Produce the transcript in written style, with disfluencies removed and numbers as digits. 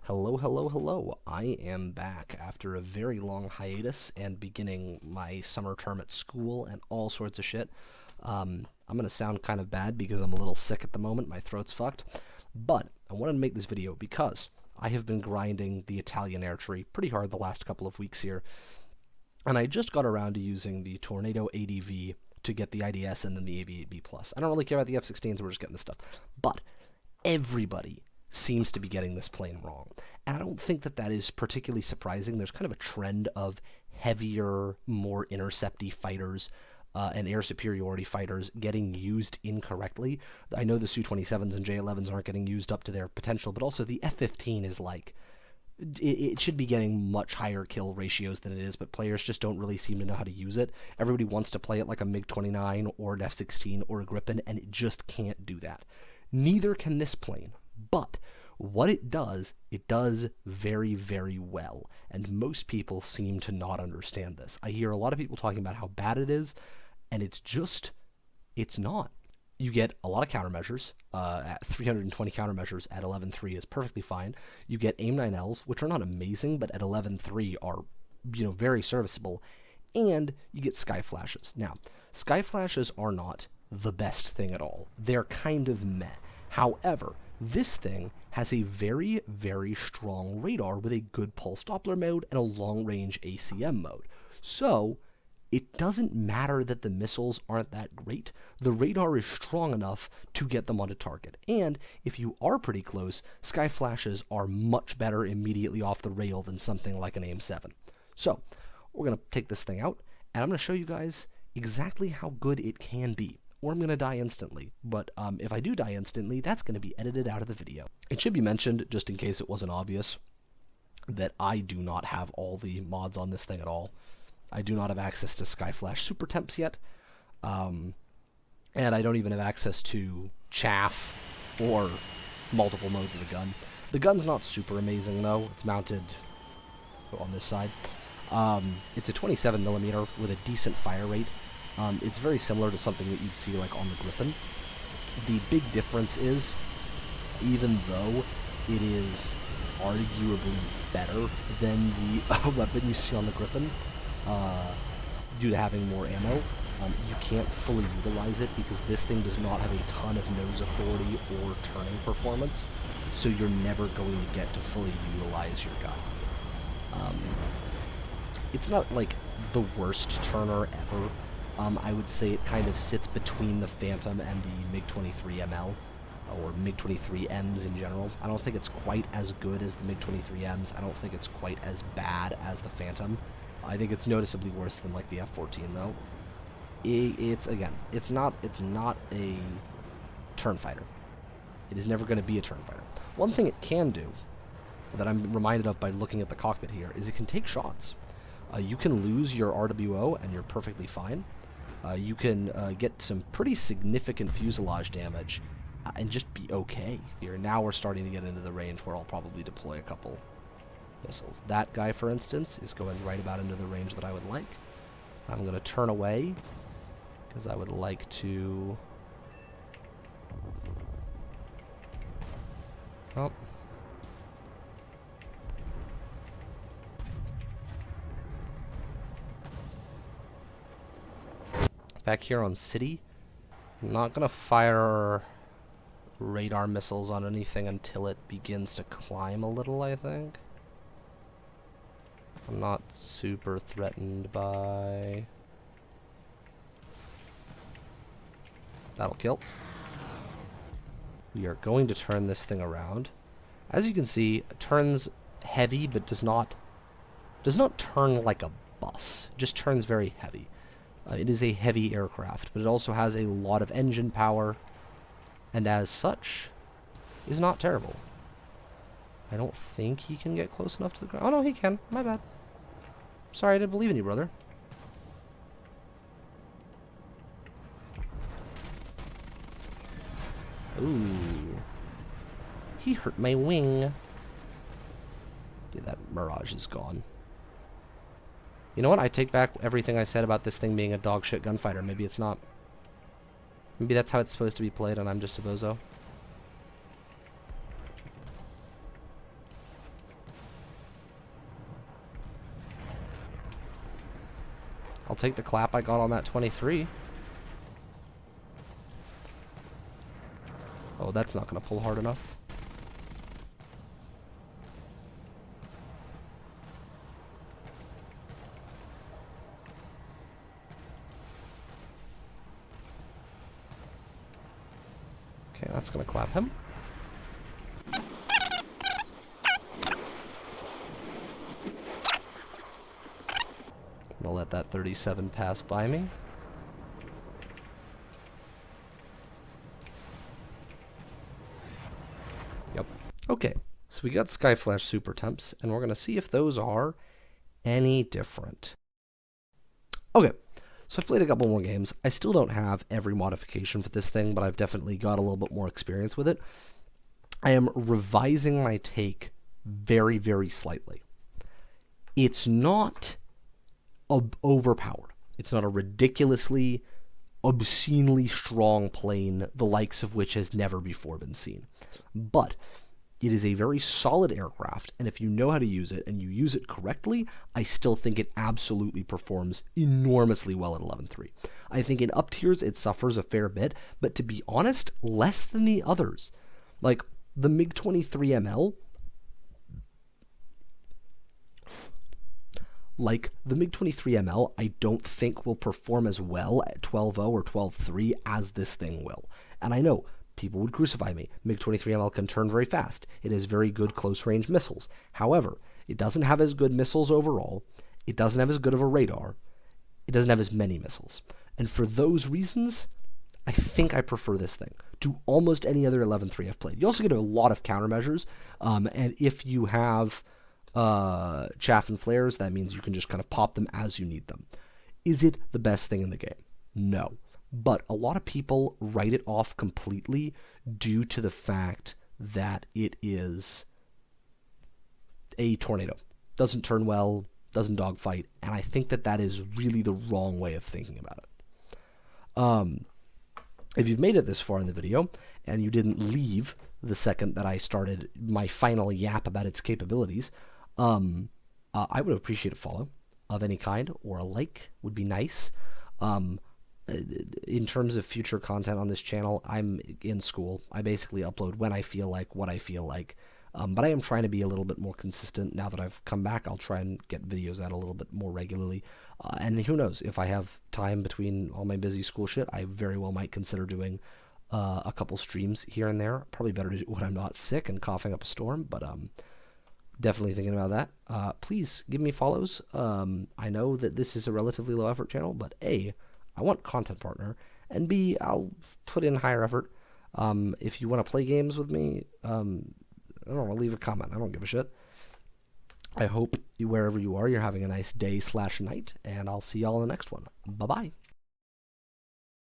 Hello, hello, hello. I am back after a very long hiatus and beginning my summer term at school and all sorts of shit. I'm going to sound kind of bad because I'm a little sick at the moment. My throat's fucked. But I wanted to make this video because I have been grinding the Italian air tree pretty hard the last couple of weeks here. And I just got around to using the Tornado ADV to get the IDS and then the AV8B+. I don't really care about the F-16s, we're just getting this stuff. But everybody seems to be getting this plane wrong. And I don't think that that is particularly surprising. There's kind of a trend of heavier, more intercepty fighters and air superiority fighters getting used incorrectly. I know the Su-27s and J-11s aren't getting used up to their potential, but also the F-15 is like, it should be getting much higher kill ratios than it is, but players just don't really seem to know how to use it. Everybody wants to play it like a MiG-29 or an F-16 or a Gripen, and it just can't do that. Neither can this plane. But what it does very, very well, and most people seem to not understand this. I hear a lot of people talking about how bad it is, and it's not. You get a lot of countermeasures. At 320 countermeasures at 11.3 is perfectly fine. You get AIM-9Ls, which are not amazing, but at 11.3 are, very serviceable. And you get sky flashes. Now, sky flashes are not the best thing at all. They're kind of meh. However, this thing has a very, very strong radar with a good pulse Doppler mode and a long-range ACM mode. So, it doesn't matter that the missiles aren't that great. The radar is strong enough to get them onto target. And if you are pretty close, sky flashes are much better immediately off the rail than something like an AIM-7. So, we're going to take this thing out, and I'm going to show you guys exactly how good it can be. Or I'm going to die instantly. But if I do die instantly, that's going to be edited out of the video. It should be mentioned, just in case it wasn't obvious, that I do not have all the mods on this thing at all. I do not have access to Skyflash Super Temps yet. And I don't even have access to chaff or multiple modes of the gun. The gun's not super amazing, though. It's mounted on this side. It's a 27mm with a decent fire rate. It's very similar to something that you'd see like on the Gripen. The big difference is, even though it is arguably better than the weapon you see on the Gripen, due to having more ammo, you can't fully utilize it because this thing does not have a ton of nose authority or turning performance, so you're never going to get to fully utilize your gun. It's not like the worst turner ever. I would say it kind of sits between the Phantom and the MiG-23ML, or MiG-23Ms in general. I don't think it's quite as good as the MiG-23Ms. I don't think it's quite as bad as the Phantom. I think it's noticeably worse than like the F-14 though. It's not a turn fighter. It is never going to be a turn fighter. One thing it can do, that I'm reminded of by looking at the cockpit here, is it can take shots. You can lose your RWO and you're perfectly fine. You can get some pretty significant fuselage damage and just be okay. Here, now we're starting to get into the range where I'll probably deploy a couple missiles. That guy, for instance, is going right about into the range that I would like. I'm going to turn away because I would like to... Oh. Back here on City, I'm not going to fire radar missiles on anything until it begins to climb a little, I think. I'm not super threatened by... That'll kill. We are going to turn this thing around. As you can see, it turns heavy, but does not turn like a bus. It just turns very heavy. It is a heavy aircraft, but it also has a lot of engine power, and as such, is not terrible. I don't think he can get close enough to the ground. Oh no, he can. My bad. Sorry, I didn't believe in you, brother. Ooh. He hurt my wing. Yeah, that Mirage is gone. You know what? I take back everything I said about this thing being a dogshit gunfighter. Maybe it's not. Maybe that's how it's supposed to be played and I'm just a bozo. I'll take the clap I got on that 23. Oh, that's not going to pull hard enough. Okay, that's going to clap him. I'm going to let that 37 pass by me. Yep. Okay, so we got Skyflash Super Temps, and we're going to see if those are any different. Okay, so I've played a couple more games. I still don't have every modification for this thing, but I've definitely got a little bit more experience with it. I am revising my take very, very slightly. It's not overpowered. It's not a ridiculously, obscenely strong plane, the likes of which has never before been seen. But it is a very solid aircraft, and if you know how to use it and you use it correctly, I still think it absolutely performs enormously well at 11.3. I think in up tiers it suffers a fair bit, but to be honest, less than the others. Like the MiG-23ML, I don't think will perform as well at 12.0 or 12.3 as this thing will. And I know people would crucify me. MiG-23ML can turn very fast. It has very good close-range missiles. However, it doesn't have as good missiles overall. It doesn't have as good of a radar. It doesn't have as many missiles. And for those reasons, I think I prefer this thing to almost any other 11.3 I've played. You also get a lot of countermeasures, and if you have chaff and flares, that means you can just kind of pop them as you need them. Is it the best thing in the game? No. But a lot of people write it off completely due to the fact that it is a Tornado. Doesn't turn well, doesn't dogfight, and I think that that is really the wrong way of thinking about it. If you've made it this far in the video, and you didn't leave the second that I started my final yap about its capabilities, I would appreciate a follow of any kind, or a like would be nice. In terms of future content on this channel, I'm in school. I basically upload when I feel like, what I feel like. But I am trying to be a little bit more consistent. Now that I've come back, I'll try and get videos out a little bit more regularly. And who knows, if I have time between all my busy school shit, I very well might consider doing a couple streams here and there. Probably better to do when I'm not sick and coughing up a storm, but definitely thinking about that. Please give me follows. I know that this is a relatively low effort channel, but A, I want content partner, and B, I'll put in higher effort. If you want to play games with me, I don't know, leave a comment. I don't give a shit. I hope wherever you are, you're having a nice day/night, and I'll see y'all in the next one. Bye-bye.